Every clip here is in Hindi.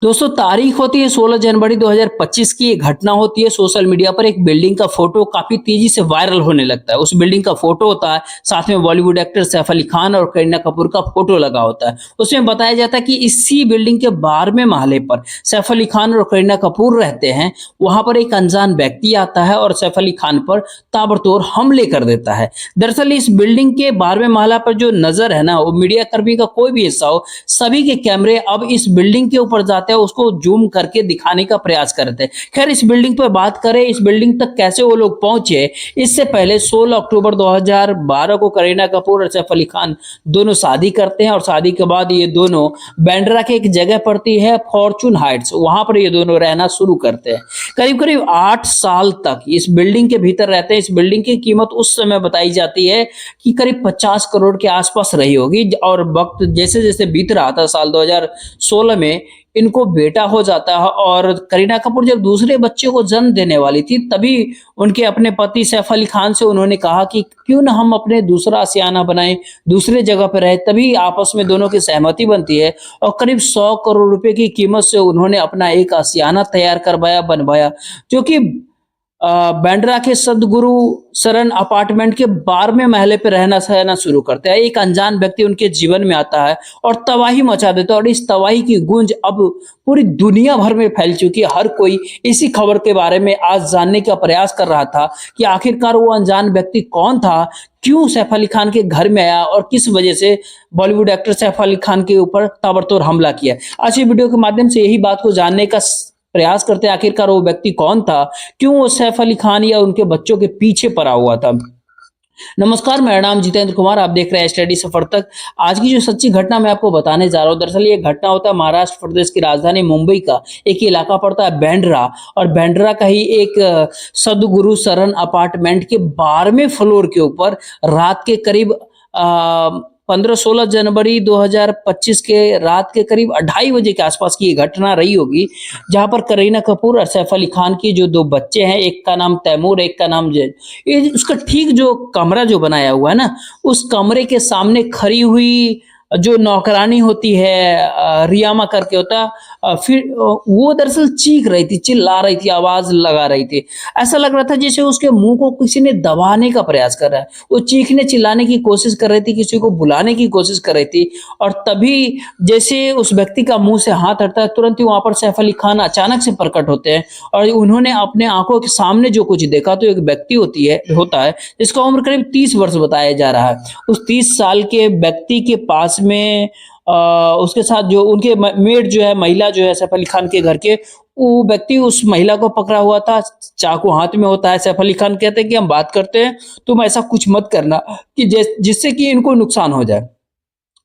दोस्तों तारीख होती है 16 जनवरी 2025 की। एक घटना होती है सोशल मीडिया पर। एक बिल्डिंग का फोटो काफी तेजी से वायरल होने लगता है। उस बिल्डिंग का फोटो होता है, साथ में बॉलीवुड एक्टर सैफ अली खान और करीना कपूर का फोटो लगा होता है। उसमें बताया जाता है कि इसी बिल्डिंग के 12वें महले पर सैफ अली खान और करीना कपूर रहते हैं। वहां पर एक अनजान व्यक्ति आता है और सैफ अली खान पर ताबड़तोड़ हमले कर देता है। दरअसल इस बिल्डिंग के 12वें महला पर जो नजर है ना, वो मीडिया कर्मी का कोई भी हिस्सा हो, सभी के कैमरे अब इस बिल्डिंग के ऊपर जाते हैं, उसको जूम करके दिखाने का प्रयास करते हैं। खैर, इस बिल्डिंग पर बात करें, इस बिल्डिंग तक कैसे वो लोग पहुंचे। इससे पहले 16 अक्टूबर 2012 को करीना कपूर और सैफ अली खान दोनों शादी करते हैं और शादी के बाद ये दोनों बैंड्रा के एक जगह पड़ती है फॉर्चून हाइट्स, वहां पर ये दोनों रहना शुरू करते हैं। करीब करीब 8 साल तक इस बिल्डिंग के भीतर रहते हैं। इस बिल्डिंग की कीमत उस समय बताई जाती है कि करीब 50 करोड़ के आसपास रही होगी। और वक्त जैसे जैसे बीत रहा था, साल 2016 में इनको बेटा हो जाता है और करीना कपूर जब दूसरे बच्चे को जन्म देने वाली थी, तभी उनके अपने पति सैफ अली खान से उन्होंने कहा कि क्यों ना हम अपने दूसरा आशियाना बनाएं, दूसरे जगह पर रहे। तभी आपस में दोनों की सहमति बनती है और करीब 100 करोड़ रुपए की कीमत से उन्होंने अपना एक आशियाना तैयार करवाया, बनवाया, जो कि बांद्रा के सदगुरु शरण अपार्टमेंट के 12वें महले पे रहना सहना शुरू करते हैं। एक अनजान व्यक्ति उनके जीवन में आता है और तबाही मचा देता है और इस तबाही की गूंज अब पूरी दुनिया भर में फैल चुकी है। हर कोई इसी खबर के बारे में आज जानने का प्रयास कर रहा था कि आखिरकार वो अनजान व्यक्ति कौन था, क्यों सैफ अली खान के घर में आया और किस वजह से बॉलीवुड एक्टर सैफ अली खान के ऊपर ताबड़तोड़ हमला किया। आज ये वीडियो के माध्यम से यही बात को जानने का प्रयास करते हैं, आखिरकार वो व्यक्ति कौन था, क्यों वो सैफ अली खान या उनके बच्चों के पीछे पड़ा हुआ था। नमस्कार, मेरा नाम जितेंद्र कुमार, आप देख रहे हैं स्टडी सफर तक। आज की जो सच्ची घटना मैं आपको बताने जा रहा हूँ, दरअसल ये घटना होता है महाराष्ट्र प्रदेश की राजधानी मुंबई का एक इलाका पड़ता है बैंड्रा, और बैंड्रा का ही एक सदगुरु शरण अपार्टमेंट के 12वें फ्लोर के ऊपर रात के करीब 15-16 जनवरी 2025 के रात के करीब 2:30 बजे के आसपास की ये घटना रही होगी, जहां पर करीना कपूर और सैफ अली खान की जो दो बच्चे हैं, एक का नाम तैमूर, एक का नाम जैद, ये उसका ठीक जो कमरा जो बनाया हुआ है ना, उस कमरे के सामने खड़ी हुई जो नौकरानी होती है, रियामा करके होता है, फिर वो दरअसल चीख रही थी, चिल्ला रही थी, आवाज लगा रही थी। ऐसा लग रहा था जैसे उसके मुंह को किसी ने दबाने का प्रयास कर रहा है। वो चीखने चिल्लाने की कोशिश कर रही थी, किसी को बुलाने की कोशिश कर रही थी। और तभी जैसे उस व्यक्ति का मुंह से हाथ हटता है, तुरंत ही वहां पर सैफ अली खान अचानक से प्रकट होते हैं और उन्होंने अपने आंखों के सामने जो कुछ देखा, तो एक व्यक्ति होता है जिसका उम्र करीब 30 वर्ष बताया जा रहा है। उस 30 साल के व्यक्ति के पास में उसके साथ जो उनके मेड जो है, महिला जो है सैफ अली खान के घर के, वो व्यक्ति उस महिला को पकड़ा हुआ था, चाकू हाथ में होता है। सैफ अली खान कहते हैं कि हम बात करते हैं, तुम ऐसा कुछ मत करना कि जिससे कि इनको नुकसान हो जाए।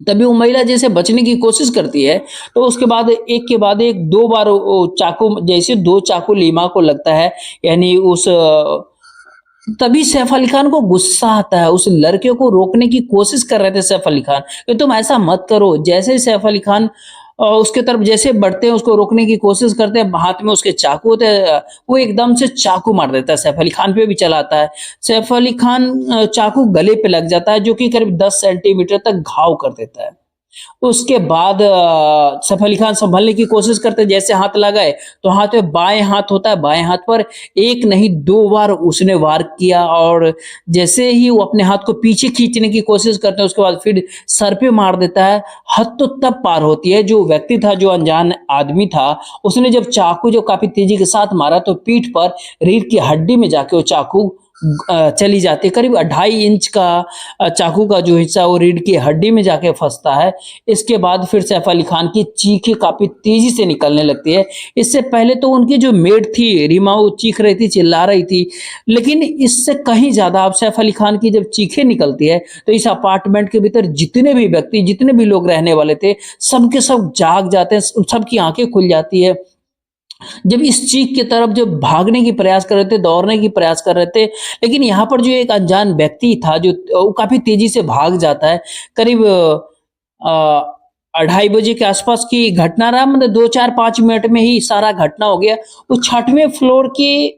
तभी वो महिला जैसे बचने की कोशिश करती है, तो उसके बाद एक के बाद एक 2 बार वो चाकू, जैसे 2 चाकू लीमा को लगता है, यानी तभी सैफ अली खान को गुस्सा आता है। उस लड़के को रोकने की कोशिश कर रहे थे सैफ अली खान कि तुम ऐसा मत करो। जैसे ही सैफ अली खान उसके तरफ जैसे बढ़ते हैं, उसको रोकने की कोशिश करते हैं, हाथ में उसके चाकू होते हैं, वो एकदम से चाकू मार देता है, सैफ अली खान पे भी चलाता है। सैफ अली खान चाकू गले पे लग जाता है, जो कि करीब 10 सेंटीमीटर तक घाव कर देता है। उसके बाद सैफ अली खान संभलने की कोशिश करते, जैसे हाथ लगाए तो हाथ में बाएं हाथ होता है, बाएं हाथ पर एक नहीं 2 बार उसने वार किया। और जैसे ही वो अपने हाथ को पीछे खींचने की कोशिश करते हैं, उसके बाद फिर सर पे मार देता है। हद तो तब पार होती है, जो व्यक्ति था, जो अनजान आदमी था, उसने जब चाकू जो काफी तेजी के साथ मारा, तो पीठ पर रीढ़ की हड्डी में जाके वो चाकू चली जाती है। करीब 2.5 इंच का चाकू का जो हिस्सा वो रीढ़ की हड्डी में जाके फंसता है। इसके बाद फिर सैफ अली खान की चीखें काफी तेजी से निकलने लगती है। इससे पहले तो उनकी जो मेड थी रीमा, वो चीख रही थी, चिल्ला रही थी, लेकिन इससे कहीं ज्यादा अब सैफ अली खान की जब चीखें निकलती है, तो इस अपार्टमेंट के भीतर जितने भी व्यक्ति, जितने भी लोग रहने वाले थे, सबके सब जाग जाते हैं, सबकी आंखें खुल जाती है। जब इस चीख की तरफ जब भागने की प्रयास कर रहे थे, दौड़ने की प्रयास कर रहे थे, लेकिन यहाँ पर जो एक अनजान व्यक्ति था, जो वो काफी तेजी से भाग जाता है। करीब 2:30 बजे के आसपास की घटना रहा, मतलब 2-4-5 मिनट में ही सारा घटना हो गया। वो 6वें फ्लोर की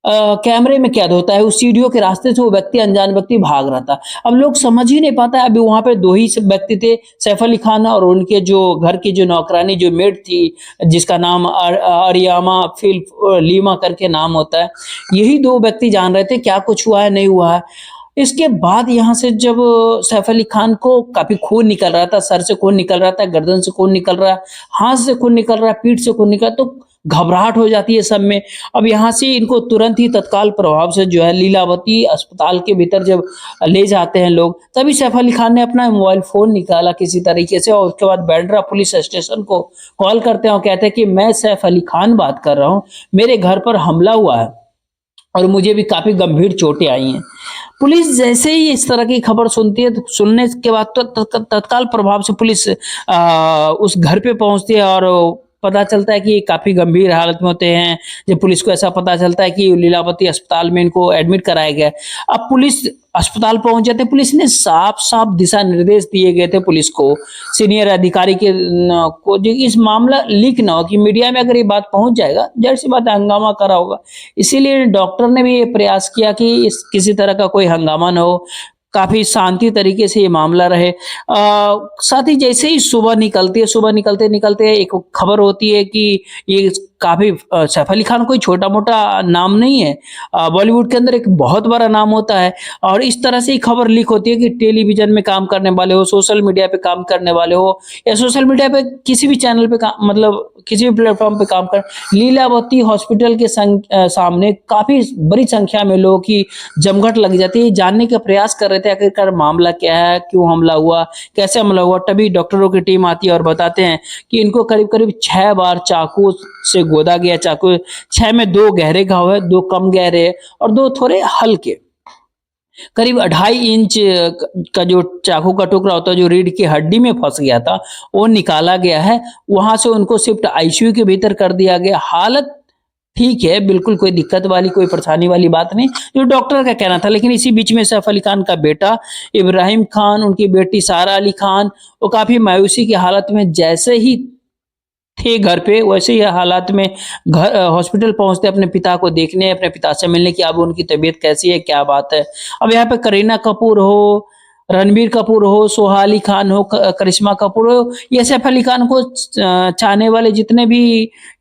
कैमरे में कैद होता है, उस सीढ़ियों के रास्ते से वो व्यक्ति, अनजान व्यक्ति भाग रहा था। अब लोग समझ ही नहीं पाता है, अभी वहाँ पे 2 ही स व्यक्ति थे, सैफ अली खान और उनके जो घर की जो नौकरानी, जो मेड थी, जिसका नाम अरियामा लीमा करके नाम होता है। यही 2 व्यक्ति जान रहे थे क्या कुछ हुआ है, नहीं हुआ है। इसके बाद यहाँ से जब सैफ अली खान को काफ़ी खून निकल रहा था, सर से खून निकल रहा था, गर्दन से खून निकल रहा है, हाथ से खून निकल रहा है, पीठ से खून निकल रहा है, तो घबराहट हो जाती है सब में। अब यहाँ से इनको तुरंत ही तत्काल प्रभाव से जो है लीलावती अस्पताल के भीतर जब ले जाते हैं लोग, तभी सैफ अली खान ने अपना मोबाइल फ़ोन निकाला किसी तरीके से और उसके बाद बांद्रा पुलिस स्टेशन को कॉल करते हैं और कहते हैं कि मैं सैफ अली खान बात कर रहा हूँ, मेरे घर पर हमला हुआ है और मुझे भी काफ़ी गंभीर चोटें आई हैं। पुलिस जैसे ही इस तरह की खबर सुनती है, तो सुनने के बाद तो तत्काल प्रभाव से पुलिस उस घर पे पहुंचती है और पता चलता है कि काफ़ी गंभीर हालत में होते हैं। जब पुलिस को ऐसा पता चलता है कि लीलावती अस्पताल में इनको एडमिट कराया गया है। अब पुलिस अस्पताल पहुंच जाते, पुलिस ने साफ-साफ दिशा निर्देश दिए गए थे पुलिस को, सीनियर अधिकारी के को, जो इस मामला लीक ना हो, कि मीडिया में अगर ये बात पहुंच जाएगा, ज़ाहिर-सी बात है हंगामा करा होगा। इसीलिए डॉक्टर ने भी ये प्रयास किया कि इस किसी तरह का कोई हंगामा ना हो, काफ़ी शांति तरीके से ये मामला रहे। साथ ही जैसे ही सुबह निकलती है, सुबह निकलते-निकलते एक खबर होती है कि ये काफ़ी सैफ अली खान कोई छोटा-मोटा नाम नहीं है। बॉलीवुड के अंदर एक बहुत बड़ा नाम होता है और इस तरह से ही खबर लीक होती है कि टेलीविज़न में काम करने वाले हो, सोशल मीडिया पे काम करने वाले हो या सोशल मीडिया पे किसी भी चैनल पे मतलब किसी भी प्लेटफ़ॉर्म पे काम कर, लीलावती हॉस्पिटल के सामने काफ़ी बड़ी संख्या में लोगों की जमघट लग जाती है। जानने का प्रयास कर रहे थे आखिरकार मामला क्या है, क्यों हमला हुआ, कैसे हमला हुआ। तभी डॉक्टरों की टीम आती है और बताते हैं कि इनको करीब-करीब 6 बार चाकू से गोदा गया। चाकू 6 में 2 गहरे घाव है, 2 कम गहरे और 2 थोड़े हल्के। करीब 2.5 इंच का जो चाकू का टुकड़ा होता है, जो रीढ़ की हड्डी में फँस गया था, वो निकाला गया है। वहाँ से उनको शिफ्ट आईसीयू के भीतर कर दिया गया। हालत ठीक है, बिल्कुल कोई दिक्कत वाली, कोई परेशानी वाली बात नहीं, जो डॉक्टर का कहना था। लेकिन इसी बीच में सैफ अली खान का बेटा इब्राहिम खान, उनकी बेटी सारा अली खान, वो काफ़ी मायूसी की हालत में जैसे ही थे घर पे, वैसे ही हालात में हॉस्पिटल पहुँचते अपने पिता को देखने, अपने पिता से मिलने कि अब उनकी तबीयत कैसी है, क्या बात है। अब यहाँ पे करीना कपूर हो, रणबीर कपूर हो, सोहा अली खान हो, करिश्मा कपूर हो, ये सैफ अली खान को चाहने वाले जितने भी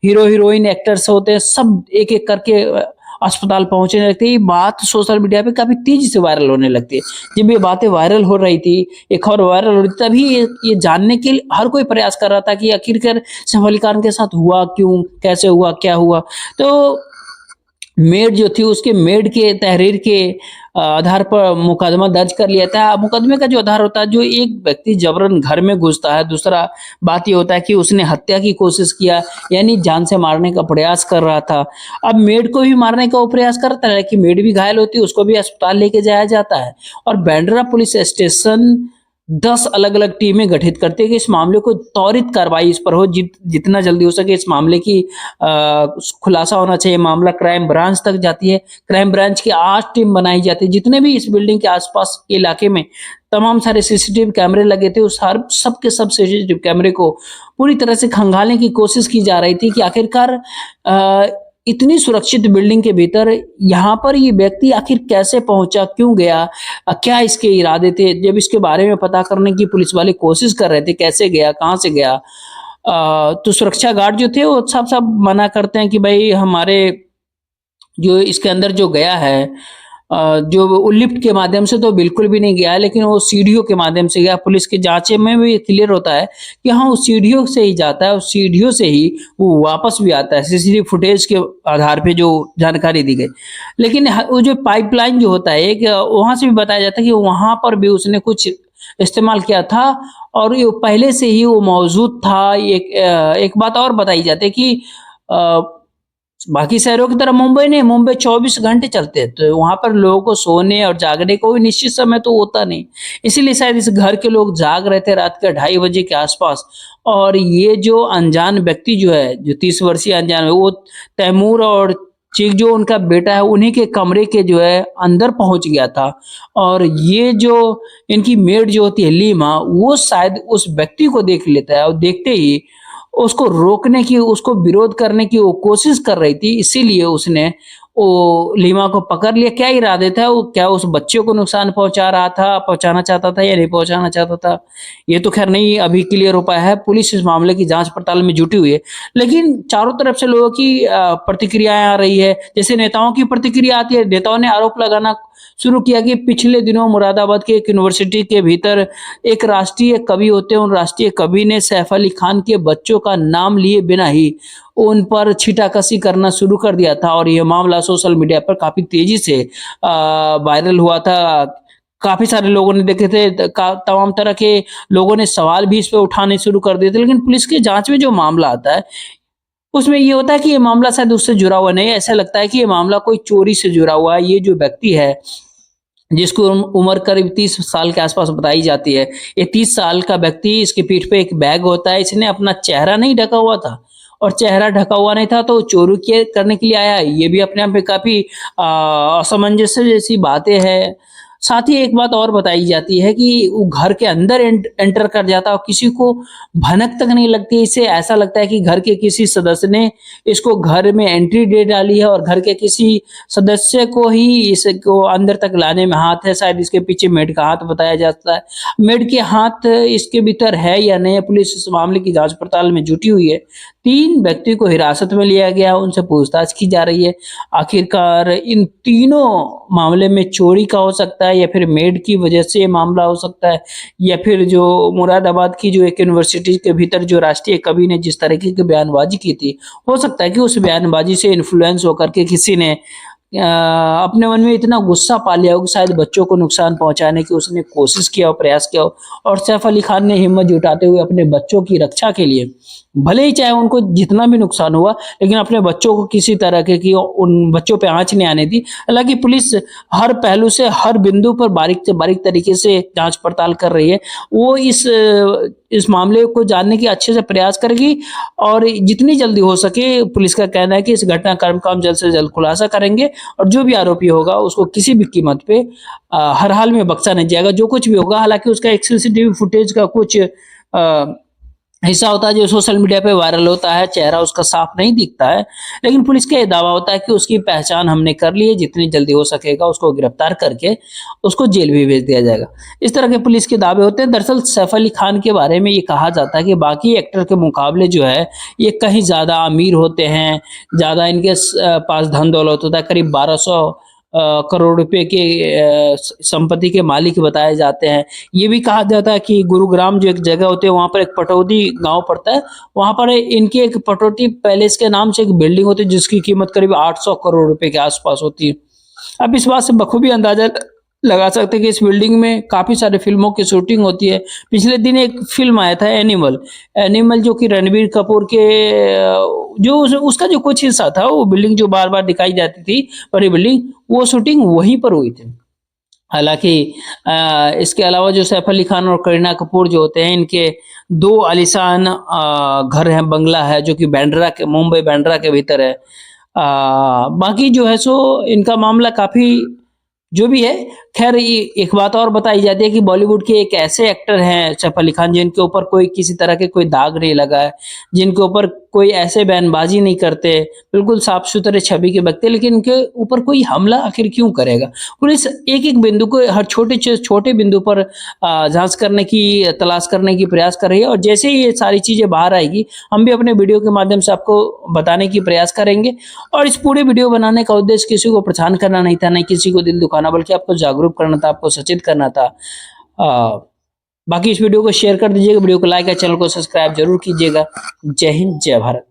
हीरो हीरोइन एक्टर्स होते हैं, सब एक-एक करके अस्पताल पहुँचने लगते हैं। ये बात सोशल मीडिया पे काफ़ी तेज़ी से वायरल होने लगती है। जब ये बातें वायरल हो रही थी, ये खबर वायरल हो रही थी, तभी ये जानने के लिए हर कोई प्रयास कर रहा था कि आखिरकार सैफ अली खान के साथ हुआ क्यों? कैसे हुआ? क्या हुआ? तो मेड जो थी, उसके मेड के तहरीर के आधार पर मुकदमा दर्ज कर लिया था। मुकदमे का जो आधार होता है, जो एक व्यक्ति जबरन घर में घुसता है, दूसरा बात ये होता है कि उसने हत्या की कोशिश किया, यानी जान से मारने का प्रयास कर रहा था। अब मेड को भी मारने का वो प्रयास करता है कि मेड भी घायल होती है, उसको भी अस्पताल लेके जाया जाता है और बांद्रा पुलिस स्टेशन 10 अलग-अलग टीमें गठित करती है कि इस मामले को त्वरित कार्रवाई इस पर हो, जितना जल्दी हो सके इस मामले की खुलासा होना चाहिए। मामला क्राइम ब्रांच तक जाती है। क्राइम ब्रांच की 8 टीम बनाई जाती है। जितने भी इस बिल्डिंग के आस-पास के इलाके में तमाम सारे सीसीटीवी कैमरे लगे थे, उस हर सब के सब सीसीटीवी कैमरे को पूरी तरह से खंगालने की कोशिश की जा रही थी कि आखिरकार इतनी सुरक्षित बिल्डिंग के भीतर यहाँ पर ये व्यक्ति आखिर कैसे पहुंचा, क्यों गया, क्या इसके इरादे थे। जब इसके बारे में पता करने की पुलिस वाले कोशिश कर रहे थे, कैसे गया, कहाँ से गया, तो सुरक्षा गार्ड जो थे वो साफ-साफ मना करते हैं कि भाई हमारे जो इसके अंदर जो गया है, जो वो लिफ्ट के माध्यम से तो बिल्कुल भी नहीं गया है, लेकिन वो सीढ़ियों के माध्यम से गया। पुलिस की जाँच में भी क्लियर होता है कि हाँ, वो सीढ़ियों से ही जाता है और सीढ़ियों से ही वो वापस भी आता है, सीसीटीवी फुटेज के आधार पे जो जानकारी दी गई। लेकिन वो जो पाइपलाइन जो होता है, एक वहाँ से भी बताया जाता है कि वहाँ पर भी उसने कुछ इस्तेमाल किया था और ये पहले से ही वो मौजूद था। एक बात और बताई जाती है कि अ, बाकी शहरों की तरह मुंबई नहीं, मुंबई 24 घंटे चलते हैं, तो वहाँ पर लोगों को सोने और जागने को भी निश्चित समय तो होता नहीं। इसीलिए शायद इस घर के लोग जाग रहे थे रात के 2:30 बजे के आसपास और ये जो अनजान व्यक्ति जो है, जो 30 वर्षीय अनजान है, वो तैमूर और चीक जो उनका बेटा है, उन्हीं के कमरे के जो है अंदर पहुँच गया था और ये जो इनकी मेड जो होती है लीमा, वो शायद उस व्यक्ति को देख लेता है और देखते ही उसको रोकने की, उसको विरोध करने की वो कोशिश कर रही थी, इसीलिए उसने वो लीमा को पकड़ लिया। क्या इरादे था, वो क्या उस बच्चे को नुकसान पहुंचाना चाहता था या नहीं पहुंचाना चाहता था, ये तो खैर नहीं अभी क्लियर हो पाया है। पुलिस इस मामले की जांच पड़ताल में जुटी हुई है, लेकिन चारों तरफ से लोगों की प्रतिक्रियाएं आ रही है। जैसे नेताओं की प्रतिक्रिया आती है, नेताओं ने आरोप लगाना शुरू किया कि पिछले दिनों मुरादाबाद के एक यूनिवर्सिटी के भीतर एक राष्ट्रीय कवि होते हैं, उन राष्ट्रीय कवि ने सैफ अली खान के बच्चों का नाम लिए बिना ही उन पर छीटाकशी करना शुरू कर दिया था, और यह मामला सोशल मीडिया पर काफी तेजी से वायरल हुआ था। काफी सारे लोगों ने देखे थे, तमाम तरह के लोगों ने सवाल भी इस पे उठाने शुरू कर दिए थे। लेकिन पुलिस की जांच में जो मामला आता है उसमें ये होता है कि ये मामला शायद उससे जुड़ा हुआ नहीं है। ऐसा लगता है कि ये मामला कोई चोरी से जुड़ा हुआ है। ये जो व्यक्ति है जिसको उम्र करीब 30 साल के आसपास बताई जाती है, ये 30 साल का व्यक्ति, इसकी पीठ पे एक बैग होता है, इसने अपना चेहरा नहीं ढका हुआ था, और चेहरा ढका हुआ नहीं था तो चोरी करने के लिए आया है। ये भी अपने आप में काफी असमंजस जैसी बातें हैं। साथ ही एक बात और बताई जाती है कि वो घर के अंदर एंटर कर जाता है और किसी को भनक तक नहीं लगती। इससे ऐसा लगता है कि घर के किसी सदस्य ने इसको घर में एंट्री दे डाली है और घर के किसी सदस्य को ही इसको अंदर तक लाने में हाथ है। शायद इसके पीछे मेड का हाथ बताया जाता है। मेड के हाथ इसके भीतर है या नहीं, पुलिस इस मामले की जांच पड़ताल में जुटी हुई है। 3 व्यक्ति को हिरासत में लिया गया, उनसे पूछताछ की जा रही है। आखिरकार इन तीनों मामले में चोरी का हो सकता है, या फिर मेड की वजह से ये मामला हो सकता है, या फिर जो मुरादाबाद की जो एक यूनिवर्सिटी के भीतर जो राष्ट्रीय कवि ने जिस तरीके की बयानबाजी की थी, हो सकता है कि उस बयानबाजी से इन्फ्लुएंस होकर के किसी ने अपने मन में इतना गुस्सा पा लिया हो कि शायद बच्चों को नुकसान पहुंचाने की उसने कोशिश किया हो, प्रयास किया हो, और सैफ अली खान ने हिम्मत जुटाते हुए अपने बच्चों की रक्षा के लिए, भले ही चाहे उनको जितना भी नुकसान हुआ, लेकिन अपने बच्चों को किसी तरह की उन बच्चों पे आंच नहीं आने दी। हालांकि पुलिस हर पहलू से, हर बिंदु पर बारीक से बारीक तरीके से जांच पड़ताल कर रही है। वो इस मामले को जानने की अच्छे से प्रयास करेगी, और जितनी जल्दी हो सके पुलिस का कहना है कि इस घटनाक्रम का हम जल्द से जल्द खुलासा करेंगे, और जो भी आरोपी होगा उसको किसी भी कीमत पे हर हाल में बख्शा नहीं जाएगा, जो कुछ भी होगा। हालांकि उसका एक सीसीटीवी फुटेज का कुछ हिस्सा होता है जो सोशल मीडिया पे वायरल होता है, चेहरा उसका साफ नहीं दिखता है, लेकिन पुलिस का ये दावा होता है कि उसकी पहचान हमने कर ली है, जितनी जल्दी हो सकेगा उसको गिरफ्तार करके उसको जेल भी भेज दिया जाएगा। इस तरह के पुलिस के दावे होते हैं। दरअसल सैफ अली खान के बारे में ये कहा जाता है कि बाकी एक्टर के मुकाबले जो है ये कहीं ज्यादा अमीर होते हैं, ज्यादा इनके पास धन दौलत होता है। करीब 1200 करोड़ रुपए के संपत्ति के मालिक बताए जाते हैं। ये भी कहा जाता है कि गुरुग्राम जो एक जगह होती है, वहां पर एक पटौदी गांव पड़ता है, वहां पर इनके एक पटौदी पैलेस के नाम से एक बिल्डिंग होती है जिसकी कीमत करीब 800 करोड़ रुपए के आसपास होती है। अब इस बात से बखूबी अंदाजा लगा सकते हैं कि इस बिल्डिंग में काफी सारे फिल्मों की शूटिंग होती है। पिछले दिन एक फिल्म आया था एनिमल जो कि रणबीर कपूर के जो उसका जो कुछ हिस्सा था, वो बिल्डिंग जो बार बार दिखाई जाती थी, बड़ी बिल्डिंग, वो शूटिंग वहीं पर हुई थी। हालांकि इसके अलावा जो सैफ अली खान और करीना कपूर जो होते हैं, इनके 2 आलीशान घर हैं, बंगला है जो कि मुंबई बांद्रा के भीतर है। बाकी जो है सो इनका मामला काफी जो भी है, खैर एक बात और बताई जाती है कि बॉलीवुड के एक ऐसे एक्टर हैं सैफ अली खान जिनके ऊपर कोई किसी तरह के कोई दाग नहीं लगा है, जिनके ऊपर कोई ऐसे बयानबाजी नहीं करते, बिल्कुल साफ सुथरे छवि के व्यक्ति, लेकिन इनके ऊपर कोई हमला आखिर क्यों करेगा। पुलिस एक एक बिंदु को, हर छोटे बिंदु पर जांच करने की, तलाश करने की प्रयास कर रही है, और जैसे ही ये सारी चीजें बाहर आएगी हम भी अपने वीडियो के माध्यम से आपको बताने की प्रयास करेंगे। और इस पूरे वीडियो बनाने का उद्देश्य किसी को परेशान करना नहीं था, नहीं किसी को दिल दुखाना, बल्कि आपको जागरूक करना था, आपको सचेत करना था। बाकी इस वीडियो को शेयर कर दीजिएगा, वीडियो को लाइक और चैनल को सब्सक्राइब जरूर कीजिएगा। जय हिंद, जय भारत।